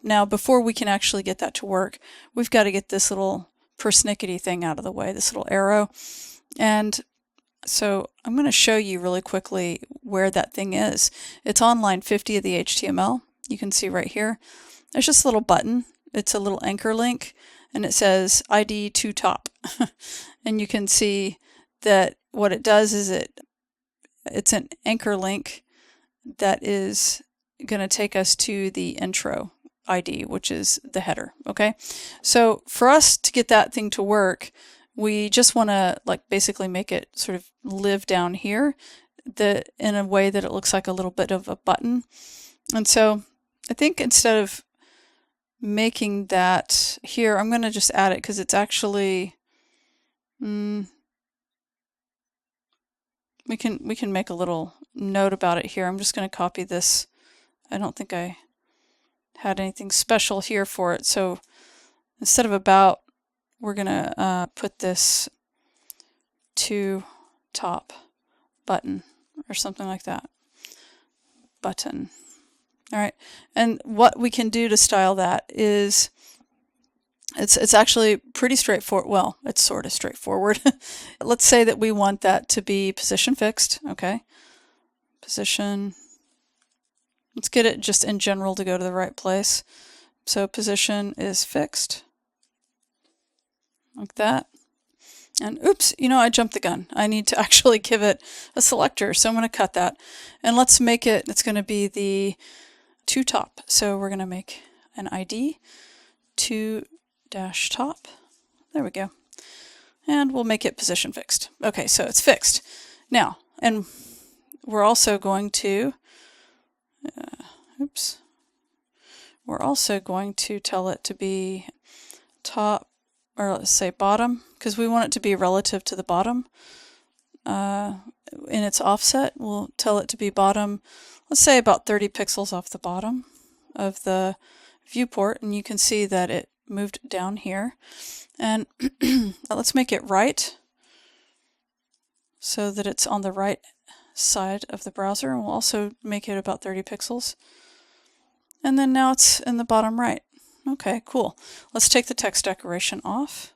Now, before we can actually get that to work, we've got to get this little persnickety thing out of the way, this little arrow. And so I'm going to show you really quickly where that thing is. It's on line 50 of the HTML. You can see right here. There's just a little button. It's a little anchor link, and it says ID to top. And you can see that what it does is it's an anchor link that is going to take us to the intro ID, which is the header. Okay, so for us to get that thing to work, we just want to basically make it sort of live down here in a way that it looks like a little bit of a button. And so I think instead of making that here, I'm going to just add it because it's actually we can make a little note about it here. I'm just going to copy this. I don't think I had anything special here for it. So instead of about, we're going to put this to top button or something like that. Button. All right. And what we can do to style that is it's actually pretty straightforward. Well, it's sort of straightforward. Let's say that we want that to be position fixed. Okay. Position. Let's get it just in general to go to the right place. So position is fixed. Like that. And oops, I jumped the gun. I need to actually give it a selector. So I'm going to cut that. And let's make it, it's going to be the to top. So we're going to make an ID to dash top. There we go. And we'll make it position fixed. Okay, so it's fixed. Now, and we're also going to, we're also going to tell it to be top, or let's say bottom, because we want it to be relative to the bottom. In its offset, we'll tell it to be bottom, let's say about 30 pixels off the bottom of the viewport, and you can see that it moved down here. And let's make it right so that it's on the right side of the browser, and we'll also make it about 30 pixels. And then now it's in the bottom right. Okay, cool. Let's take the text decoration off.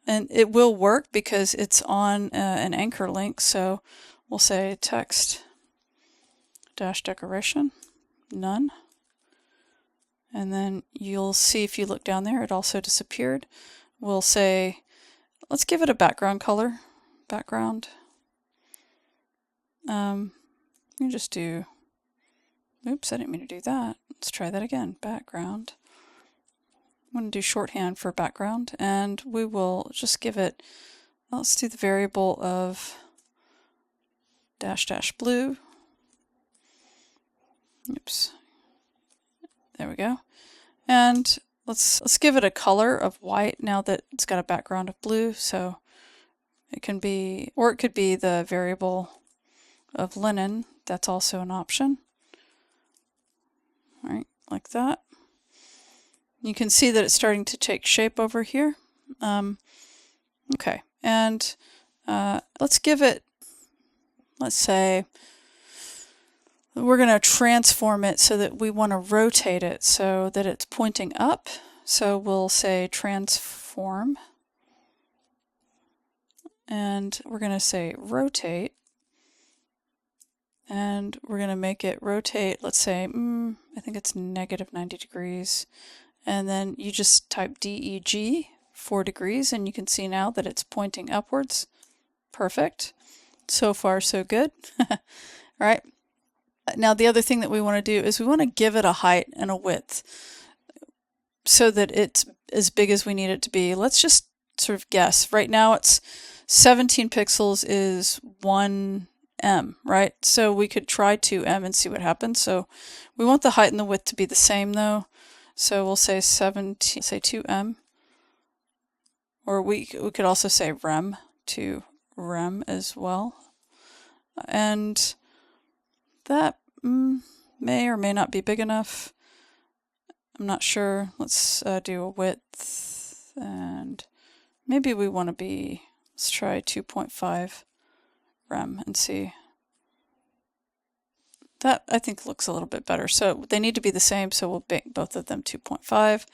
And it will work because it's on an anchor link. So we'll say text dash decoration, none. And then you'll see if you look down there, it also disappeared. We'll say, let's give it a background color. Background. You just do, oops, I didn't mean to do that. Let's try that again. Background. I'm going to do shorthand for background, and we will just give it, let's do the variable of dash dash blue. Oops. There we go. And let's give it a color of white now that it's got a background of blue. So it can be, or it could be the variable of linen. That's also an option. All right, like that. You can see that it's starting to take shape over here. Okay, and let's give it, let's say, we're going to transform it so that we want to rotate it so that it's pointing up. So we'll say transform, and we're going to say rotate, and we're going to make it rotate, let's say, I think it's negative 90 degrees. And then you just type DEG 4 degrees, and you can see now that it's pointing upwards. Perfect. So far, so good. All right. Now, the other thing that we want to do is we want to give it a height and a width so that it's as big as we need it to be. Let's just sort of guess. Right now, it's 17 pixels is 1 M, right? So we could try 2M and see what happens. So we want the height and the width to be the same, though. So we'll say 17, say 2M, or we could also say rem to rem as well. And that may or may not be big enough. I'm not sure. Let's do a width, and maybe we want to be, let's try 2.5 rem and see. That I think looks a little bit better. So they need to be the same, so we'll make both of them 2.5.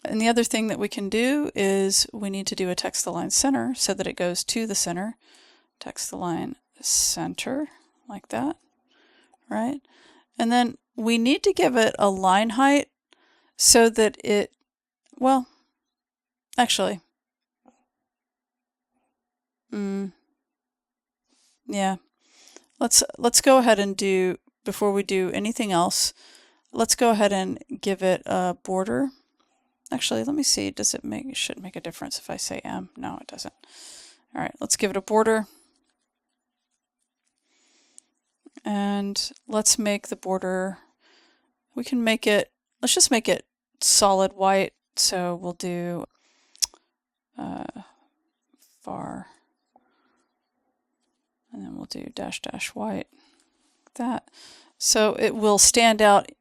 And the other thing that we can do is we need to do a text align center so that it goes to the center. Text align center, like that, right? And then we need to give it a line height so that it, well, actually, yeah, let's go ahead and do, before we do anything else, let's go ahead and give it a border. Actually, let me see, does it make, it should make a difference if I say M? No, it doesn't. All right, let's give it a border. And let's make the border, we can make it, let's just make it solid white. So we'll do var, and then we'll do dash dash white, like that. So it will stand out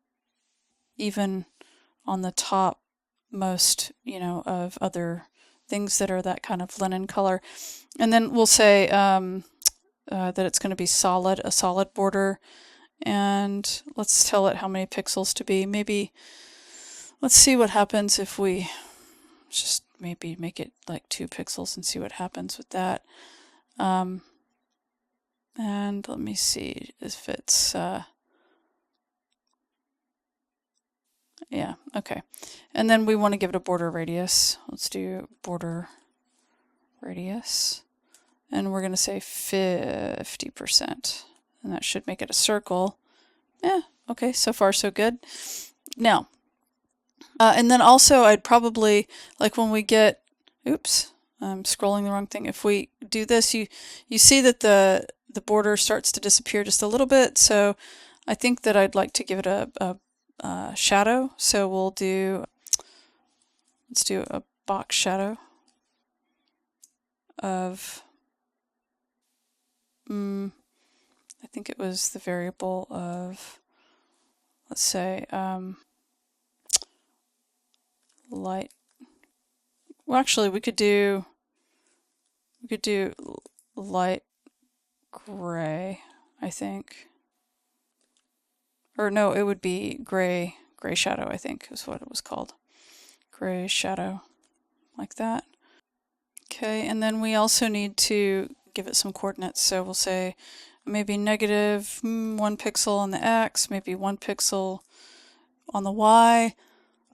even on the top most, you know, of other things that are that kind of linen color. And then we'll say that it's going to be solid, a solid border. And let's tell it how many pixels to be. Maybe, let's see what happens if we just maybe make it like 2 pixels and see what happens with that. And let me see if it's, yeah, okay. And then we want to give it a border radius. Let's do border radius. And we're going to say 50%. And that should make it a circle. Yeah, okay, so far so good. Now, and then also I'd probably, like when we get, oops, I'm scrolling the wrong thing. If we do this, you see that the border starts to disappear just a little bit. So I think that I'd like to give it a shadow. So we'll do, let's do a box shadow of, I think it was the variable of, let's say, light. Well, actually, we could do light gray, I think. Or no, it would be gray shadow, I think is what it was called. Gray shadow, like that. Okay, and then we also need to give it some coordinates. So we'll say maybe negative 1 pixel on the X, maybe 1 pixel on the Y,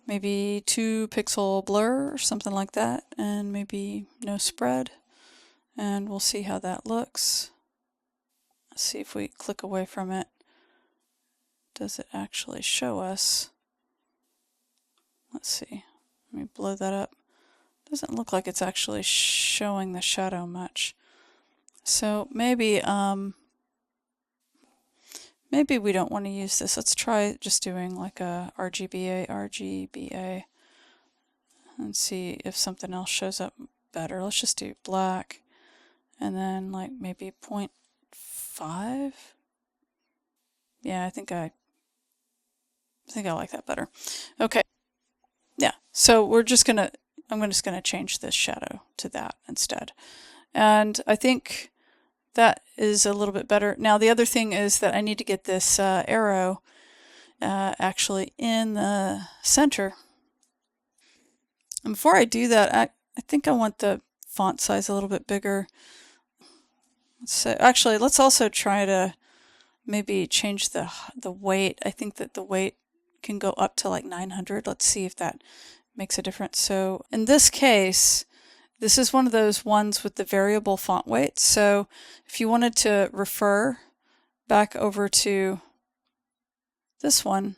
maybe 2 pixel blur or something like that, and maybe no spread. And we'll see how that looks. Let's see if we click away from it. Does it actually show us? Let's see. Let me blow that up. Doesn't look like it's actually showing the shadow much. So maybe maybe we don't want to use this. Let's try just doing like a RGBA, and see if something else shows up better. Let's just do black, and then like maybe 0.5. Yeah, I think I like that better. Okay. Yeah. So we're just gonna, I'm just gonna change this shadow to that instead. And I think that is a little bit better. Now the other thing is that I need to get this arrow actually in the center. And before I do that, I think I want the font size a little bit bigger. So actually, let's also try to maybe change the weight. I think that the weight can go up to like 900. Let's see if that makes a difference. So in this case, this is one of those ones with the variable font weight. So if you wanted to refer back over to this one,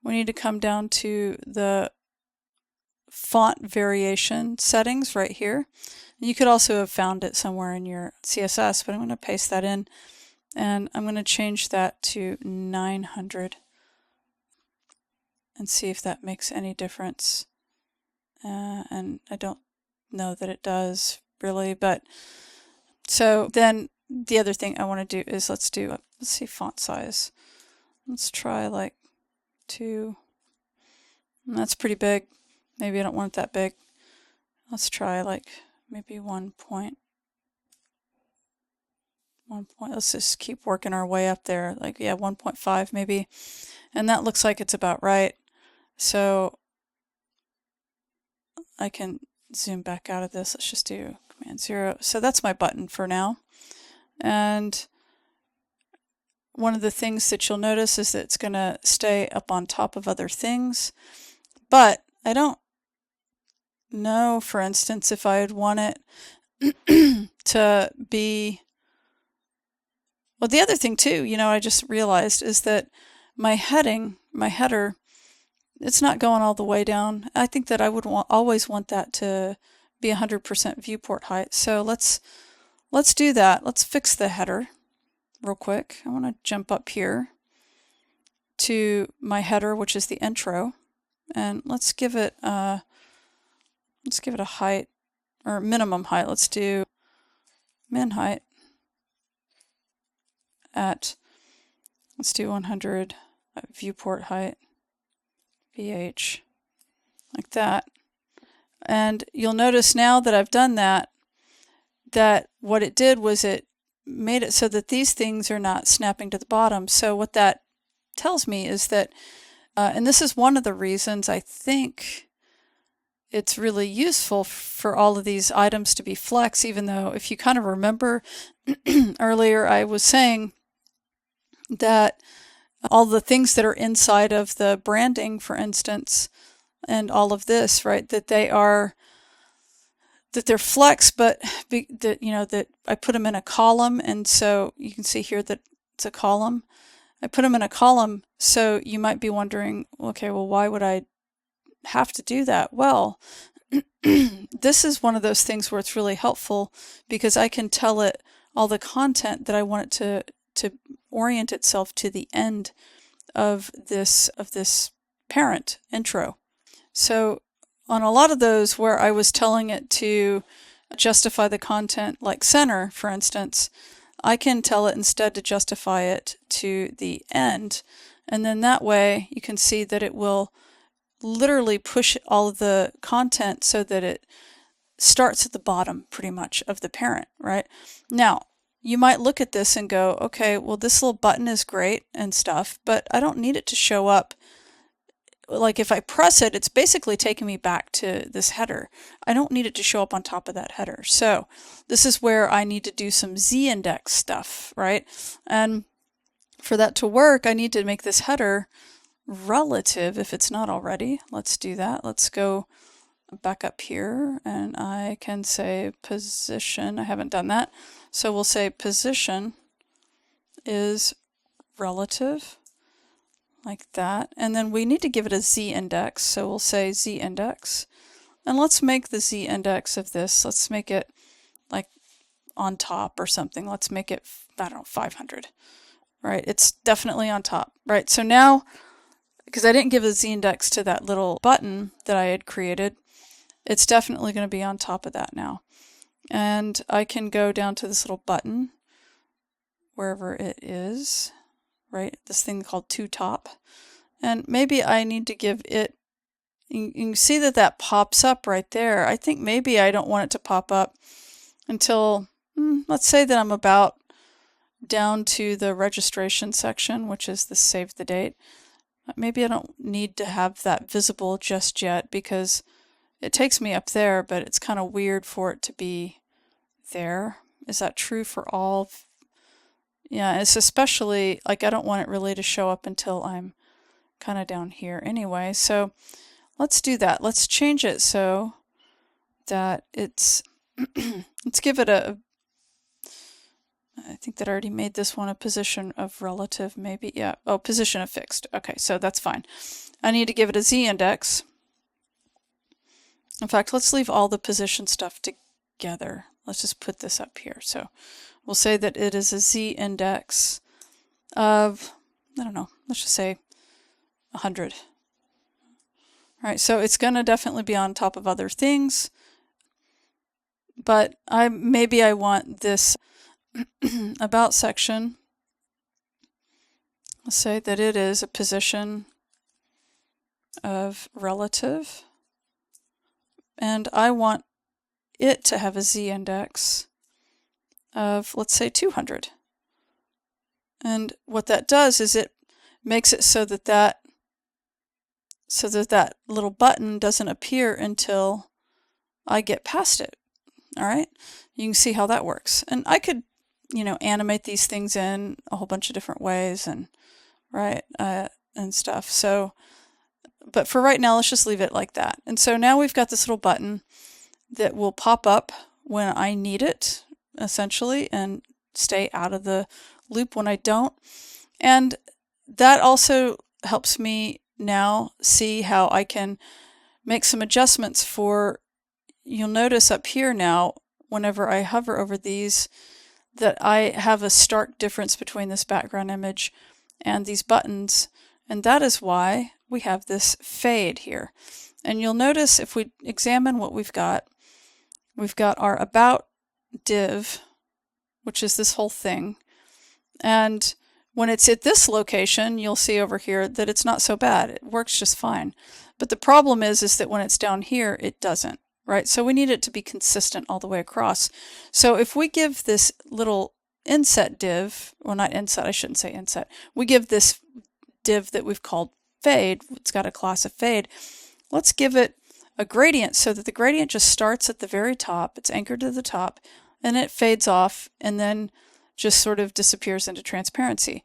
we need to come down to the font variation settings right here. And you could also have found it somewhere in your CSS, but I'm going to paste that in, and I'm going to change that to 900 and see if that makes any difference. And I don't know that it does really, but so then the other thing I want to do is let's see font size. Let's try like 2. And that's pretty big. Maybe I don't want it that big. Let's try like maybe 1.5. let's just keep working our way up there, like, yeah, 1.5 maybe. And that looks like it's about right. So I can zoom back out of this. Let's just do Command 0. So that's my button for now. And one of the things that you'll notice is that it's going to stay up on top of other things. But I don't know, for instance, if I'd want it to be... Well, the other thing too, I just realized is that my header, it's not going all the way down. I think that I would always want that to be 100% viewport height. So let's do that. Let's fix the header real quick. I want to jump up here to my header, which is the intro, and let's give it a height, or minimum height. Let's do min height at, let's do 100 viewport height, VH, like that. And you'll notice now that I've done that what it did was it made it so that these things are not snapping to the bottom. So what that tells me is that, and this is one of the reasons I think it's really useful for all of these items to be flex, even though if you kind of remember earlier I was saying that all the things that are inside of the branding, for instance, and all of this, right, that they're flex, but that I put them in a column, and so you can see here that it's a column. I put them in a column, so you might be wondering, okay, well, why would I have to do that? Well, this is one of those things where it's really helpful because I can tell it all the content that I want it to orient itself to the end of this parent intro. So on a lot of those where I was telling it to justify the content, like center, for instance, I can tell it instead to justify it to the end. And then that way you can see that it will literally push all of the content so that it starts at the bottom pretty much of the parent, right? Now, you might look at this and go, okay, well, this little button is great and stuff, but I don't need it to show up. Like if I press it, it's basically taking me back to this header. I don't need it to show up on top of that header. So this is where I need to do some z-index stuff, right? And for that to work, I need to make this header relative if it's not already. Let's do that. Let's go back up here and I can say position. I haven't done that. So we'll say position is relative, like that. And then we need to give it a z-index. So we'll say z-index. And let's make the z-index of this, let's make it like on top or something. Let's make it, I don't know, 500. Right? It's definitely on top. Right? So now, because I didn't give a z-index to that little button that I had created, it's definitely going to be on top of that now. And I can go down to this little button, wherever it is, right? This thing called toTop. And maybe I need to give it, you can see that that pops up right there. I think maybe I don't want it to pop up until, let's say that I'm about down to the registration section, which is the save the date. Maybe I don't need to have that visible just yet because it takes me up there, but it's kind of weird for it to be there. Is that true for all? Yeah, it's especially, like, I don't want it really to show up until I'm kind of down here anyway. So let's do that. Let's change it so that it's, let's give it a, I think that I already made this one a position of relative, maybe. Yeah. Oh, position of fixed. Okay, so that's fine. I need to give it a z-index. In fact, let's leave all the position stuff together. Let's just put this up here. So we'll say that it is a z-index of, I don't know, let's just say 100. All right, so it's going to definitely be on top of other things, but maybe I want this about section. Let's say that it is a position of relative, and I want it to have a z-index of, let's say, 200. And what that does is it makes it so that that little button doesn't appear until I get past it. All right, you can see how that works. And I could, animate these things in a whole bunch of different ways and and stuff. So, but for right now, let's just leave it like that. And so now we've got this little button that will pop up when I need it, essentially, and stay out of the loop when I don't. And that also helps me now see how I can make some adjustments for, you'll notice up here now, whenever I hover over these, that I have a stark difference between this background image and these buttons. And that is why we have this fade here. And you'll notice if we examine what we've got our about div, which is this whole thing. And when it's at this location, you'll see over here that it's not so bad. It works just fine. But the problem is that when it's down here, it doesn't, right? So we need it to be consistent all the way across. So if we give this little inset div, well, not inset, I shouldn't say inset. We give this div that we've called fade, it's got a class of fade. Let's give it a gradient so that the gradient just starts at the very top, it's anchored to the top, and it fades off and then just sort of disappears into transparency.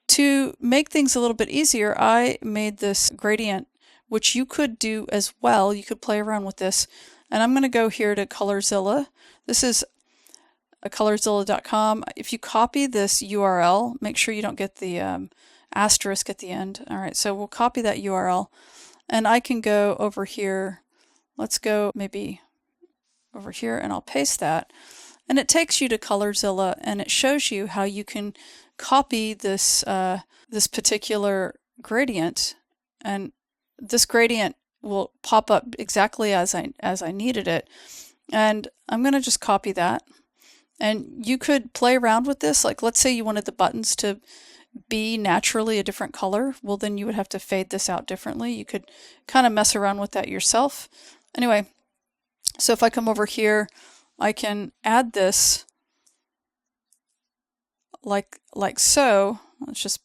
To make things a little bit easier, I made this gradient, which you could do as well. You could play around with this. And I'm going to go here to Colorzilla. This is colorzilla.com. If you copy this URL, make sure you don't get the asterisk at the end. All right, so we'll copy that URL. And I can go over here. Let's go maybe over here, and I'll paste that. And it takes you to Colorzilla, and it shows you how you can copy this this particular gradient, and this gradient will pop up exactly as I needed it. And I'm going to just copy that. And you could play around with this. Like, let's say you wanted the buttons to be naturally a different color. Well, then you would have to fade this out differently. You could kind of mess around with that yourself. Anyway, so if I come over here, I can add this like so. Let's just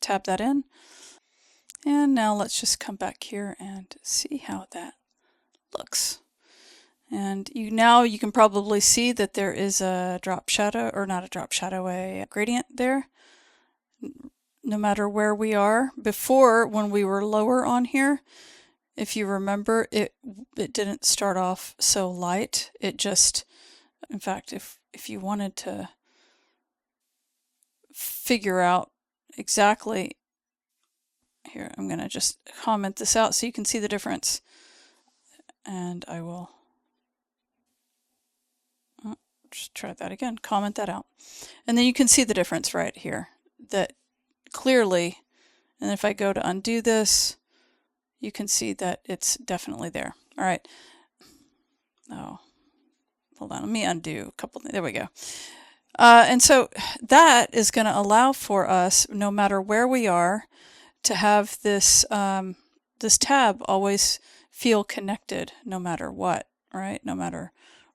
tab that in. And now let's just come back here and see how that looks. And now you can probably see that there is a drop shadow, or not a drop shadow, a gradient there, no matter where we are. Before, when we were lower on here, if you remember, it didn't start off so light. It just, in fact, if you wanted to figure out exactly, here, I'm going to just comment this out so you can see the difference. And I will just try that again, comment that out. And then you can see the difference right here, that clearly, and if I go to undo this, you can see that it's definitely there. All right. Oh, hold on, let me undo a couple, there we go. And so that is going to allow for us, no matter where we are, to have this this tab always feel connected no matter what, right? No matter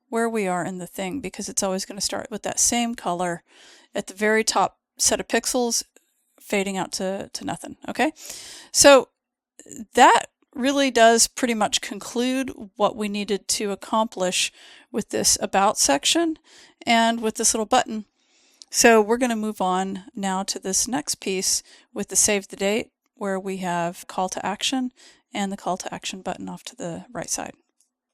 where we are in the thing, because it's always going to start with that same color at the very top set of pixels, fading out to nothing, okay? So that really does pretty much conclude what we needed to accomplish with this About section and with this little button. So we're going to move on now to this next piece with the Save the Date, where we have call to action and the call to action button off to the right side.